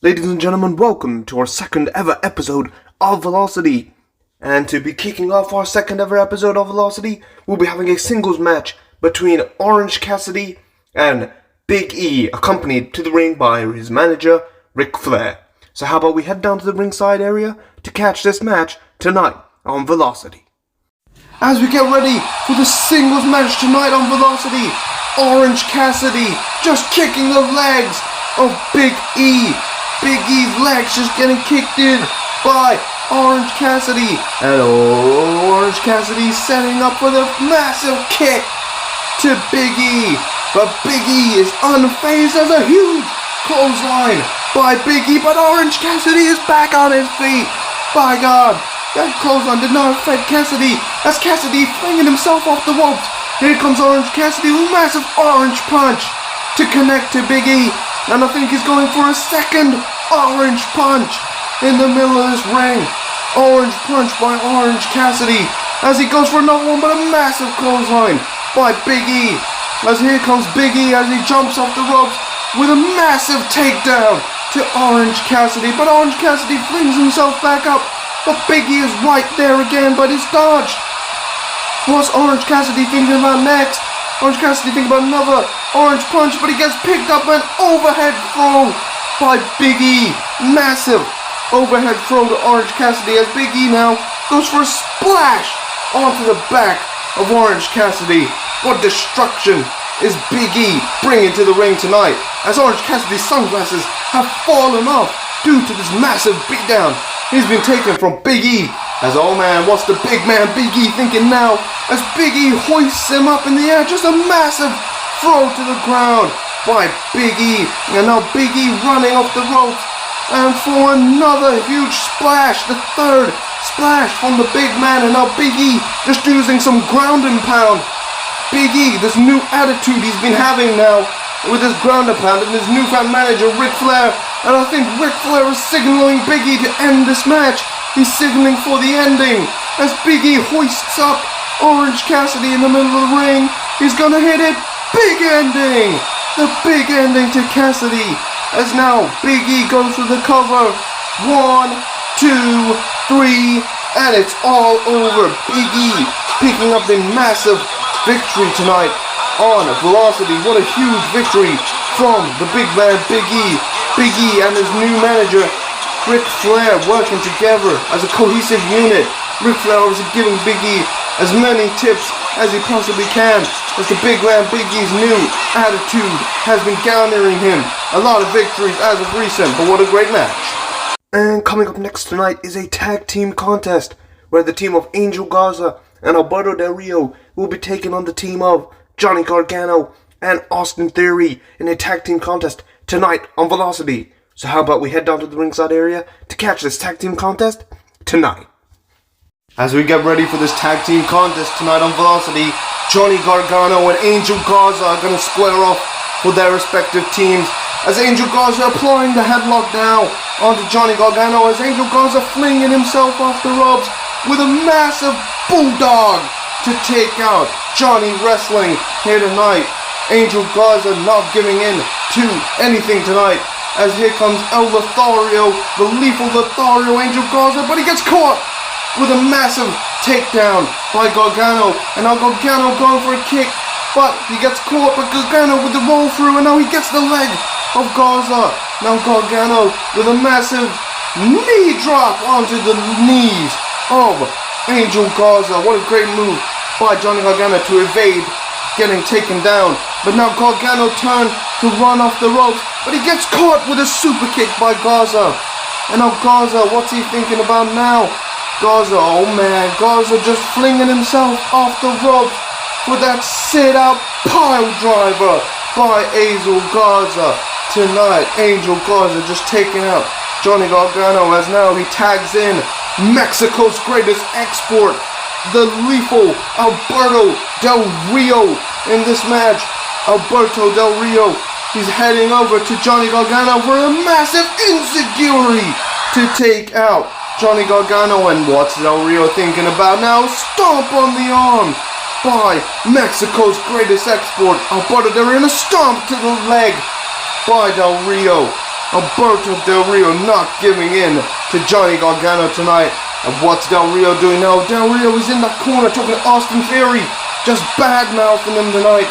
Ladies and gentlemen, welcome to our second ever episode of Velocity. And to be kicking off our second ever episode of Velocity, we'll be having a singles match between Orange Cassidy and Big E, accompanied to the ring by his manager, Flair. So how about we head down to the ringside area to catch this match tonight on Velocity. As we get ready for the singles match tonight on Velocity, Orange Cassidy just kicking the legs of Big E. Big E's legs just getting kicked in by Orange Cassidy. And Orange Cassidy setting up for the massive kick to Big E. But Big E is unfazed as a huge clothesline by Big E. But Orange Cassidy is back on his feet. By God, that clothesline did not affect Cassidy as Cassidy flinging himself off the ropes. Here comes Orange Cassidy with a massive orange punch to connect to Big E. And I think he's going for a second orange punch in the middle of this ring. Orange punch by Orange Cassidy as he goes for another one, but a massive clothesline by Big E. As here comes Big E as he jumps off the ropes with a massive takedown to Orange Cassidy. But Orange Cassidy flings himself back up. But Big E is right there again, but he's dodged. What's Orange Cassidy thinking about next? Orange Cassidy thinking about another orange punch, but he gets picked up an overhead throw by Big E. Massive overhead throw to Orange Cassidy as Big E now goes for a splash onto the back of Orange Cassidy. What destruction is Big E bringing to the ring tonight as Orange Cassidy's sunglasses have fallen off due to this massive beatdown he's been taken from Big E. As, oh man, what's the big man Big E thinking now? As Big E hoists him up in the air, just a massive throw to the ground by Big E. And now Big E running off the ropes. And for another huge splash, the third splash from the big man. And now Big E just using some ground and pound. Big E, this new attitude he's been having now with his ground and pound and his newfound manager, Flair. And I think Flair is signaling Big E to end this match. He's signaling for the ending as Big E hoists up Orange Cassidy in the middle of the ring. He's gonna hit it. Big ending! The big ending to Cassidy as now Big E goes for the cover. 1, 2, 3, and it's all over. Big E picking up the massive victory tonight on Velocity. What a huge victory from the big man Big E. Big E and his new manager Flair working together as a cohesive unit. Flair is giving Big E as many tips as he possibly can as the big man Big E's new attitude has been garnering him a lot of victories as of recent. But what a great match. And coming up next tonight is a tag team contest where the team of Angel Garza and Alberto Del Rio will be taking on the team of Johnny Gargano and Austin Theory in a tag team contest tonight on Velocity. So how about we head down to the ringside area to catch this tag team contest tonight. As we get ready for this tag team contest tonight on Velocity, Johnny Gargano and Angel Garza are going to square off for their respective teams. As Angel Garza applying the headlock now onto Johnny Gargano as Angel Garza flinging himself off the ropes with a massive bulldog to take out Johnny Wrestling here tonight. Angel Garza not giving in to anything tonight. As here comes El Lothario, the lethal Lothario, Angel Garza, but he gets caught with a massive takedown by Gargano. And now Gargano going for a kick, but he gets caught by Gargano with the roll through, and now he gets the leg of Garza. Now Gargano with a massive knee drop onto the knees of Angel Garza. What a great move by Johnny Gargano to evade getting taken down. But now Gargano turned to run off the ropes, but he gets caught with a super kick by Garza. And now Garza, what's he thinking about now? Garza, oh man, Garza just flinging himself off the ropes with that sit-out pile driver by Angel Garza. Tonight, Angel Garza just taking out Johnny Gargano as now he tags in Mexico's greatest export, the lethal Alberto Del Rio in this match. Alberto Del Rio, he's heading over to Johnny Gargano for a massive insecurity to take out Johnny Gargano. And what's Del Rio thinking about now? Stomp on the arm by Mexico's greatest export, Alberto Del Rio, and a stomp to the leg by Del Rio. Alberto Del Rio not giving in to Johnny Gargano tonight. And what's Del Rio doing now? Del Rio is in that corner talking to Austin Theory, just bad-mouthing him tonight.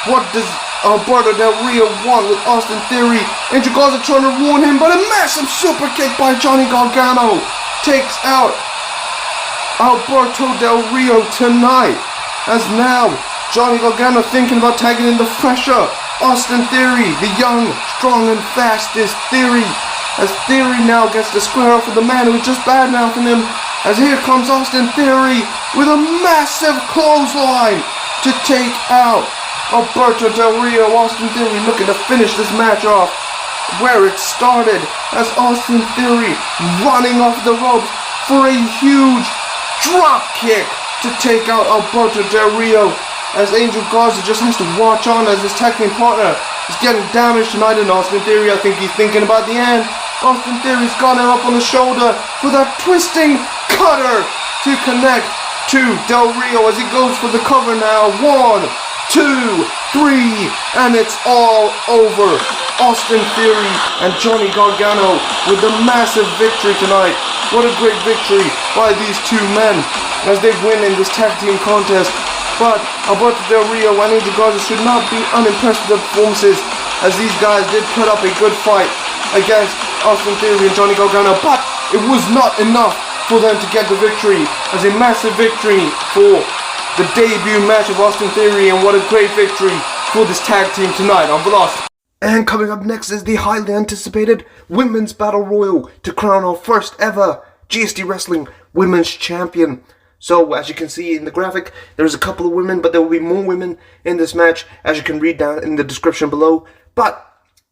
What does Alberto Del Rio want with Austin Theory? Angel Garza trying to ruin him, but a massive super kick by Johnny Gargano takes out Alberto Del Rio tonight. As now Johnny Gargano thinking about tagging in the fresher Austin Theory, the young, strong and fastest Theory. As Theory now gets to square off with the man who was just bad-mouthing him. As here comes Austin Theory with a massive clothesline to take out Alberto Del Rio. Austin Theory looking to finish this match off where it started, as Austin Theory running off the ropes for a huge drop kick to take out Alberto Del Rio. As Angel Garza just has to watch on as his tag team partner is getting damaged tonight, and Austin Theory, I think he's thinking about the end. Austin Theory's got him up on the shoulder for that twisting cutter to connect to Del Rio as he goes for the cover now. 1, 2, 3, and it's all over. Austin Theory and Johnny Gargano with the massive victory tonight. What a great victory by these two men as they win in this tag team contest. But Alberto Del Rio and Angel Garza should not be unimpressed with their performances, as these guys did put up a good fight against Austin Theory and Johnny Gargano, but it was not enough for them to get the victory, as a massive victory for the debut match of Austin Theory, and what a great victory for this tag team tonight on Velocity. And coming up next is the highly anticipated Women's Battle Royal to crown our first ever GSD Wrestling Women's Champion. So, as you can see in the graphic, there's a couple of women, but there will be more women in this match, as you can read down in the description below. But,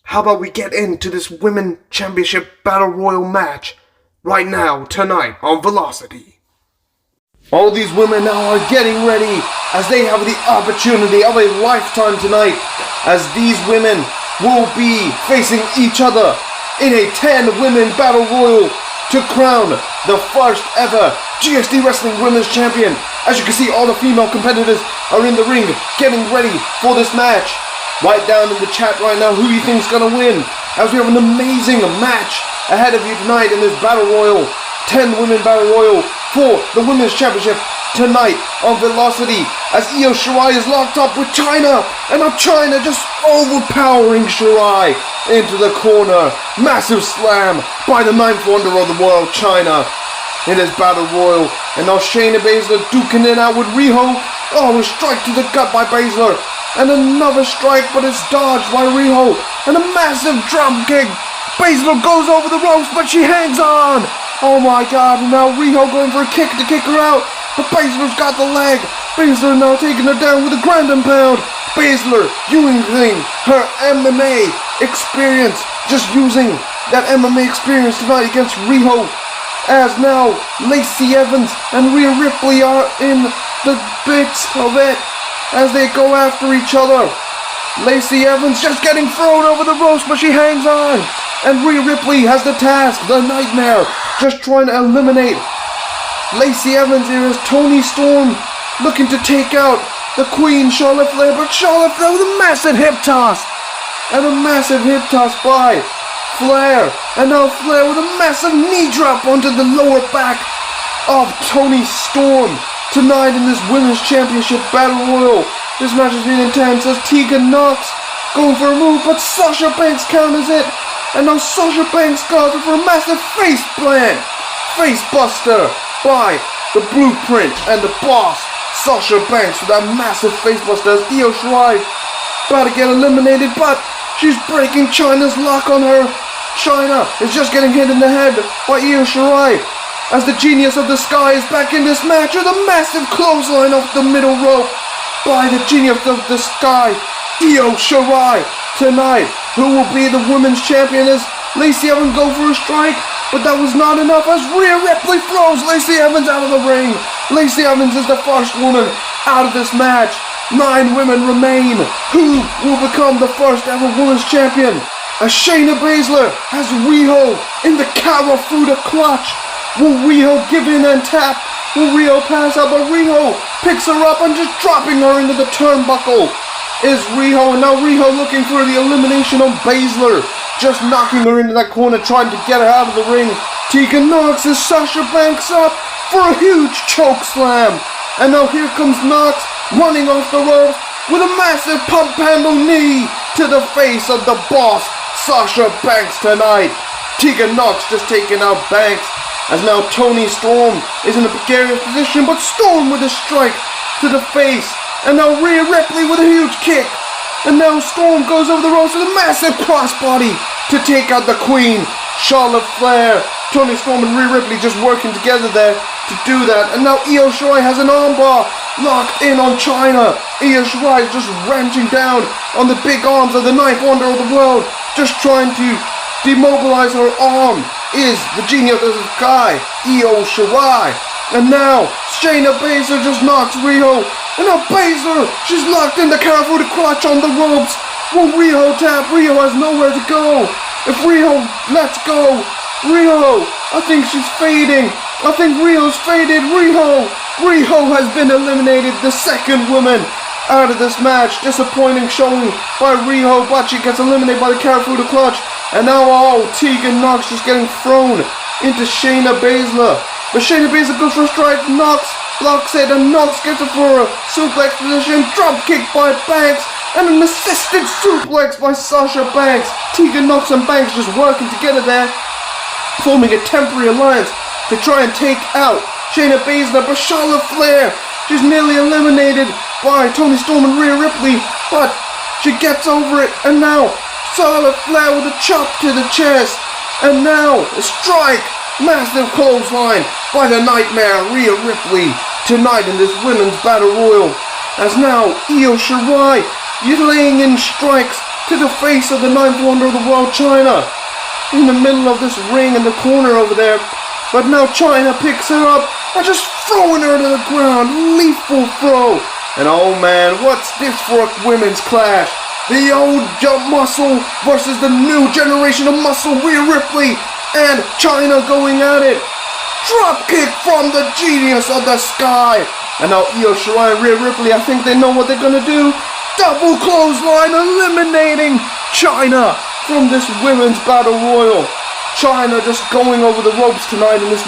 how about we get into this Women's Championship Battle Royal match right now, tonight, on Velocity. All these women now are getting ready, as they have the opportunity of a lifetime tonight, as these women will be facing each other in a 10-women Battle Royal to crown the first ever GSD Wrestling Women's Champion. As you can see, all the female competitors are in the ring getting ready for this match. Write down in the chat right now who you think is going to win, as we have an amazing match ahead of you tonight in this Battle Royal, 10-women Battle Royal for the Women's Championship tonight on Velocity, as Shirai is locked up with Chyna, and now Chyna just overpowering Shirai into the corner. Massive slam by the 9th wonder of the world, Chyna, in this Battle Royal. And now Shayna Baszler duking it out with Riho. Oh, a strike to the gut by Bazler, and another strike, but it's dodged by Riho, and a massive drop kick. Bazler goes over the ropes, but she hangs on. Oh my god, and now Riho going for a kick to kick her out, but Bazler's got the leg. Bazler now taking her down with a ground and pound. Bazler using her MMA experience, just using that MMA experience tonight against Riho. As now Lacey Evans and Rhea Ripley are in the bits of it as they go after each other. Lacey Evans just getting thrown over the ropes, but she hangs on. And Rhea Ripley has the task, the nightmare, just trying to eliminate Lacey Evans. Here is Toni Storm looking to take out the Queen, Charlotte Flair, but Charlotte Flair with a massive hip toss. And a massive hip toss by Flair. And now Flair with a massive knee drop onto the lower back of Toni Storm tonight in this Women's Championship Battle Royal. This match has been intense as Tegan Knox going for a move, but Sasha Banks counters it. And now Sasha Banks goes for a massive face plant. Face buster by the Blueprint and the Boss. Sasha Banks with that massive face buster as Shirai about to get eliminated, but she's breaking Chyna's lock on her. Chyna is just getting hit in the head by Shirai as the Genius of the Sky is back in this match with a massive clothesline off the middle rope by the Genius of the Sky, Shirai, tonight, who will be the Women's Champion as Lacey Evans go for a strike, but that was not enough as Rhea Ripley throws Lacey Evans out of the ring. Lacey Evans is the first woman out of this match. 9 women remain. Who will become the first ever Women's Champion? As Shayna Baszler has Riho in the Karafuda clutch. Will Riho give in and tap? Will Riho pass out? But Riho picks her up and just dropping her into the turnbuckle is Riho. And now Riho looking for the elimination on Bazler. just knocking her into that corner, trying to get her out of the ring. Tegan Knox as Sasha Banks up for a huge choke slam. And now here comes Knox running off the ropes with a massive pump handle knee to the face of the boss, Sasha Banks tonight. Tegan Knox just taking out Banks as now Toni Storm is in a precarious position, but Storm with a strike to the face. And now Rhea Ripley with a huge kick. And now Storm goes over the ropes with a massive crossbody to take out the Queen, Charlotte Flair. Toni Storm and Rhea Ripley just working together there to do that. And now Io Shirai has an armbar locked in on Chyna. Io Shirai is just wrenching down on the big arms of the ninth wonder of the world, just trying to demobilize her arm. Is the genius of the guy, Io Shirai. And now Shayna Baszler just knocks Riho. And now Bazler, she's locked in the Karafuda clutch on the ropes. Will Riho tap? Riho has nowhere to go. If Riho lets go, Riho, I think she's fading. I think Riho's faded. Riho has been eliminated, the second woman out of this match. Disappointing showing by Riho, but she gets eliminated by the Karafuda clutch. And now, Tegan Knox just getting thrown into Shayna Baszler. But Shayna Baszler goes for a strike. Knox blocks it, and Knox gets it for a suplex position. Drop kick by Banks, and an assisted suplex by Sasha Banks. Tegan Knox and Banks just working together there, forming a temporary alliance to try and take out Shayna Baszler. But Charlotte Flair, she's nearly eliminated by Toni Storm and Rhea Ripley, but she gets over it. And now Charlotte Flair with a chop to the chest, and now a strike. Massive clothesline by the Nightmare Rhea Ripley tonight in this Women's Battle Royal. As now Io Shirai laying in strikes to the face of the ninth wonder of the world, Chyna, in the middle of this ring in the corner over there. But now Chyna picks her up and just throwing her to the ground. Lethal throw. And oh man, what's this for a women's clash? The old jump muscle versus the new generation of muscle, Rhea Ripley and Chyna going at it. Drop kick from the genius of the sky. And now Io Shirai and Rhea Ripley, I think they know what they're gonna do. Double clothesline, eliminating Chyna from this Women's Battle Royal. Chyna just going over the ropes tonight in this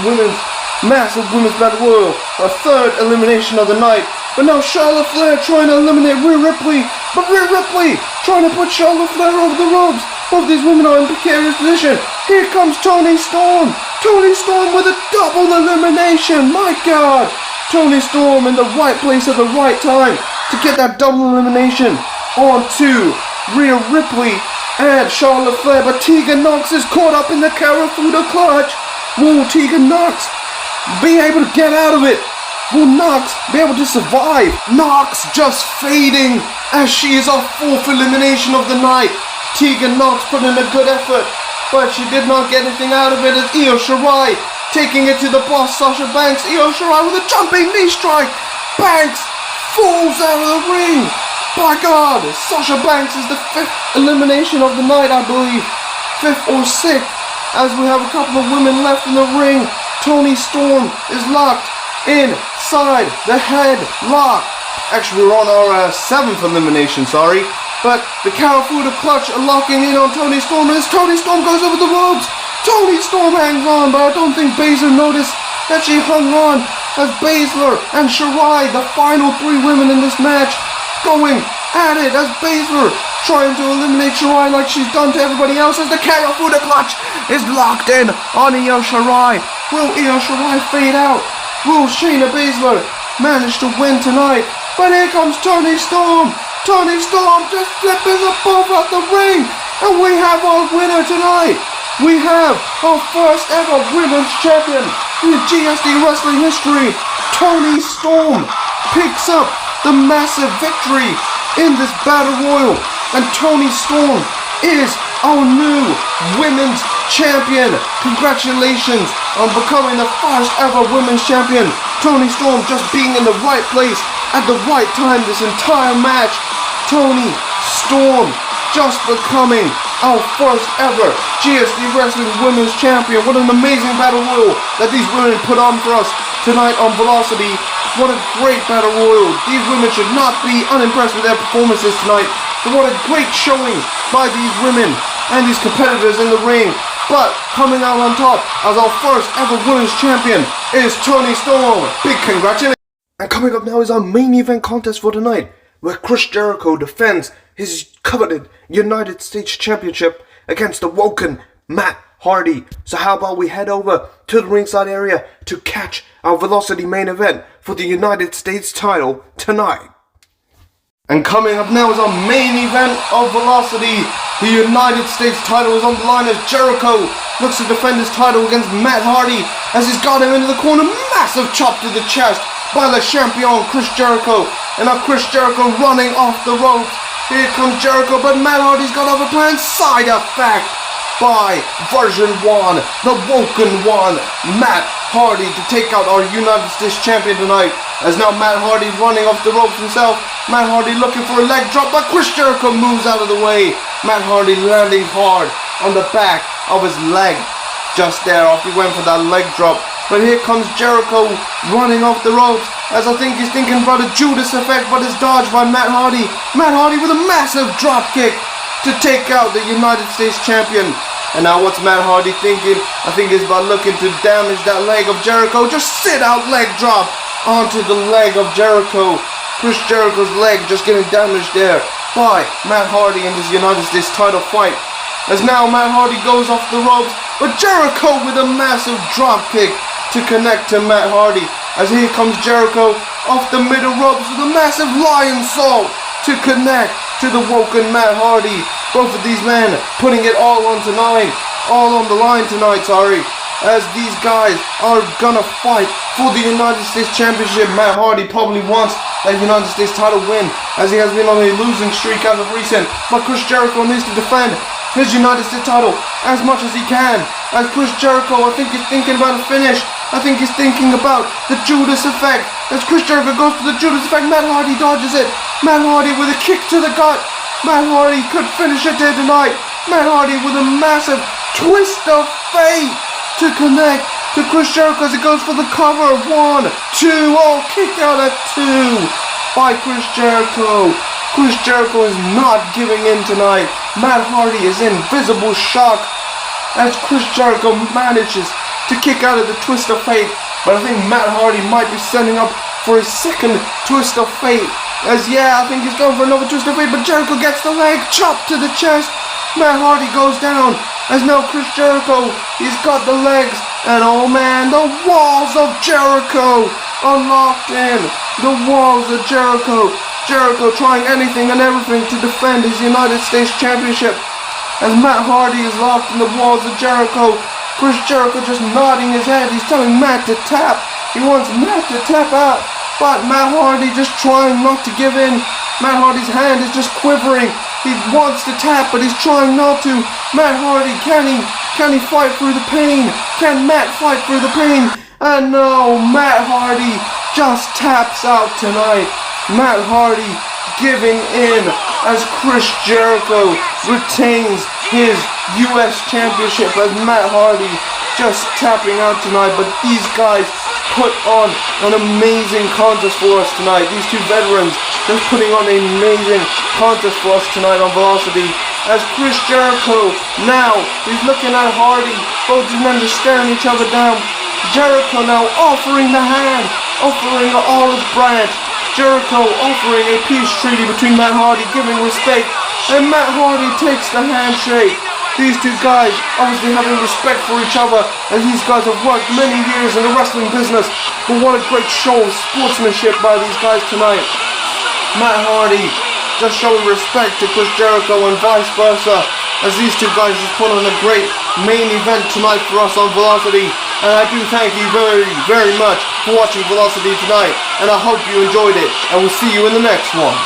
massive Women's Battle Royal. A third elimination of the night. But now Charlotte Flair trying to eliminate Rhea Ripley. But Rhea Ripley trying to put Charlotte Flair over the ropes. Both these women are in precarious position. Here comes Toni Storm. Toni Storm with a double elimination. My God. Toni Storm in the right place at the right time to get that double elimination onto Rhea Ripley and Charlotte Flair. But Tegan Knox is caught up in the Karafuda clutch. Will Tegan Knox be able to get out of it? Will Knox be able to survive? Knox just fading as she is our fourth elimination of the night. Tegan Knox put in a good effort, but she did not get anything out of it as Io Shirai taking it to the boss, Sasha Banks. Io Shirai with a jumping knee strike. Banks falls out of the ring. By God, Sasha Banks is the fifth elimination of the night, I believe. Fifth or sixth, as we have a couple of women left in the ring. Toni Storm is locked inside the headlock. Actually, we're on our seventh elimination, sorry. But the Karafuda clutch are locking in on Toni Storm as Toni Storm goes over the ropes. Toni Storm hangs on, but I don't think Bazler noticed that she hung on as Bazler and Shirai, the final three women in this match, going at it as Bazler trying to eliminate Shirai like she's done to everybody else as the Karafuda clutch is locked in on Io Shirai. Will Io Shirai fade out? Will Shayna Baszler manage to win tonight? But here comes Toni Storm. Toni Storm just flipping the both out the ring. And we have our winner tonight. We have our first ever women's champion in GSD wrestling history. Toni Storm picks up the massive victory in this battle royal. And Toni Storm is our new women's champion. Congratulations on becoming the first ever women's champion. Toni Storm just being in the right place at the right time this entire match. Toni Storm just becoming our first ever GSD Wrestling Women's Champion. What an amazing battle royal that these women put on for us tonight on Velocity. What a great battle royal. These women should not be unimpressed with their performances tonight. But what a great showing by these women and these competitors in the ring. But coming out on top as our first ever women's champion is Toni Storm. Big congratulations. And coming up now is our main event contest for tonight, where Chris Jericho defends his coveted United States Championship against the Woken Matt Hardy. So how about we head over to the ringside area to catch our Velocity main event for the United States title tonight. And coming up now is our main event of Velocity. The United States title is on the line as Jericho looks to defend his title against Matt Hardy as he's got him into the corner. Massive chop to the chest by the champion Chris Jericho. And now Chris Jericho running off the ropes. Here comes Jericho, but Matt Hardy's got other plans. Side effect by version 1, the Woken One, Matt Hardy, to take out our United States champion tonight. As now Matt Hardy running off the ropes himself. Matt Hardy looking for a leg drop, but Chris Jericho moves out of the way. Matt Hardy landing hard on the back of his leg. Just there, off he went for that leg drop. But here comes Jericho running off the ropes, as I think he's thinking about a Judas effect, but it's dodged by Matt Hardy. Matt Hardy with a massive drop kick to take out the United States champion. And now what's Matt Hardy thinking? I think he's about looking to damage that leg of Jericho. Just sit out leg drop onto the leg of Jericho. Chris Jericho's leg just getting damaged there by Matt Hardy in this United States title fight. As now Matt Hardy goes off the ropes, but Jericho with a massive drop kick to connect to Matt Hardy. As here comes Jericho off the middle ropes with a massive lion salt to connect to the Woken Matt Hardy. Both of these men putting it all on the line tonight, as these guys are gonna fight for the United States Championship. Matt Hardy probably wants that United States title win, as he has been on a losing streak as of recent. But Chris Jericho needs to defend his United States title as much as he can. As Chris Jericho, I think he's thinking about a finish. I think he's thinking about the Judas effect. As Chris Jericho goes for the Judas effect, Matt Hardy dodges it. Matt Hardy with a kick to the gut. Matt Hardy could finish it there tonight. Matt Hardy with a massive twist of fate to connect to Chris Jericho as he goes for the cover. 1, 2, oh, kick out at 2 by Chris Jericho. Chris Jericho is not giving in tonight. Matt Hardy is in visible shock as Chris Jericho manages to kick out of the twist of fate. But I think Matt Hardy might be setting up for a second twist of fate. As I think he's going for another twist of fate, but Jericho gets the leg chopped to the chest. Matt Hardy goes down. As now Chris Jericho, he's got the legs. And oh man, the walls of Jericho are locked in. The walls of Jericho. Jericho trying anything and everything to defend his United States Championship. As Matt Hardy is locked in the walls of Jericho. Chris Jericho just nodding his head. He's telling Matt to tap. He wants Matt to tap out. But Matt Hardy just trying not to give in. Matt Hardy's hand is just quivering. He wants to tap, but he's trying not to. Matt Hardy, can he fight through the pain? Can Matt fight through the pain? And no, Matt Hardy just taps out tonight. Matt Hardy giving in as Chris Jericho retains his US Championship, as Matt Hardy just tapping out tonight. But these guys put on an amazing contest for us tonight. These two veterans just putting on an amazing contest for us tonight on Velocity. As Chris Jericho now, he's looking at Hardy. Both these men are staring each other down. Jericho now offering the hand, offering an olive branch. Jericho offering a peace treaty between Matt Hardy, giving respect. And Matt Hardy takes the handshake. These two guys obviously having respect for each other, as these guys have worked many years in the wrestling business. But what a great show of sportsmanship by these guys tonight. Matt Hardy just showing respect to Chris Jericho and vice versa, as these two guys just put on a great main event tonight for us on Velocity. And I do thank you very, very much for watching Velocity tonight, and I hope you enjoyed it, and we'll see you in the next one.